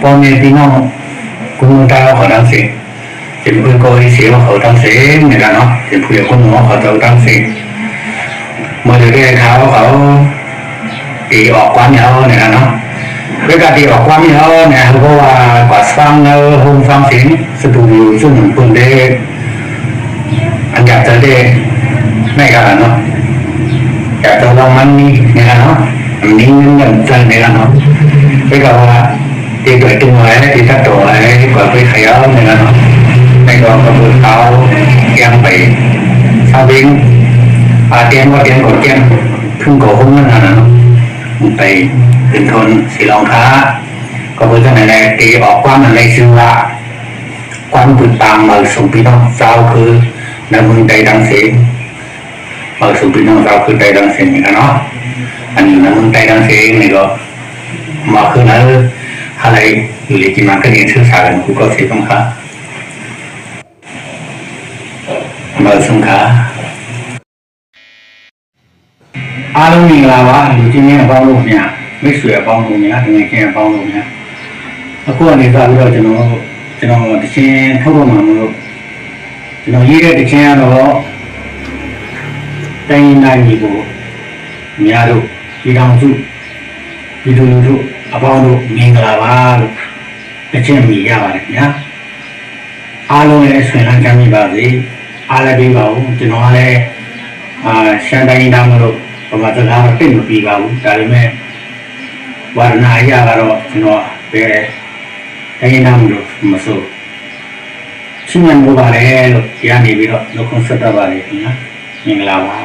方面地方公大好当时，就会搞一些好当时那个喏，就不要公好到当时，我就给เขาตีออกความยาวเนี่ยเนาะเวลาตีออกความยาวเนี่ยเขาบอกว่ากว่าฟังแล้วโฮมฟังเสียงสตูดิโอซึ่งปุ่นได้อันอยากจะได้ไม่กันเนาะอยากจะลองมันนี่เนี่ยเนาะอันนี้เงินใจเนี่ยเนาะเวลาว่าตีตัวตึงไว้ตีตัดตัวไว้กว่าไปขยับเนี่ยเนาะในกองกระบวนเขายังไปชาวบินเตรียมก็เตรียมกดเตรียมพึ่งโกหุ้มนั่นน่ะเนาะไปถึงทนสีรองค้าก็เพื่อท่านในตีออกความในชื่อว่าความกุดตามมาส่งพี่น้องเจ้าคือในเมืองใดดังเสียงมาส่งพี่น้องเจ้าคือใดดังเสียงนี่กันเนาะอันนี้ในเมืองใดดังเสียงนี่ก็มาคือนั้นอะไรอยู่ในจิมันก็เรียนชื่อสารกูก็เสียต้องค้ามาส่งค้าအားလုံးမင်္ဂလာပါလူချင်းများအပေါင်းလို့များမိတ်ဆွေအပေါင်းလို့များတကယ်ချင်းအပေါင်းလို့များအခုကနေစပြီးတော့ကျွန်တော်တချင်းထုတ်တော့မှာမလို့ကျွန်တော်ရေးတဲ့တချင်းကတော့တိုင်းနိုင်ကြီးကိုများတို့ဒီတောင်စုဒီလူတို့အပေါင်းတို့မင်္ဂလာပါလို့တချင်းမိရပါတယ်ခင်ဗျာအားလုံးလည်းဆွေးနွေးကြမိပါစေအားလည်းပြီးပါဦးကျွန်တော်ကလည်းရှမ်းတိုင်းသားမလို့ဘာမှတော့တိတ်မပြီးပါဘူးဒါပေမဲ့ဝါရဏအရာကတော့ကျွန်တော်ပဲတိုင်းနာမှုလို့မဆိုချင်းမြန်လို့ပါတယ်လို့ကြားနေပြီးတော့နှုတ်ခွန်းဆက်တတ်ပါလေခင်ဗျာမင်္ဂလာပါ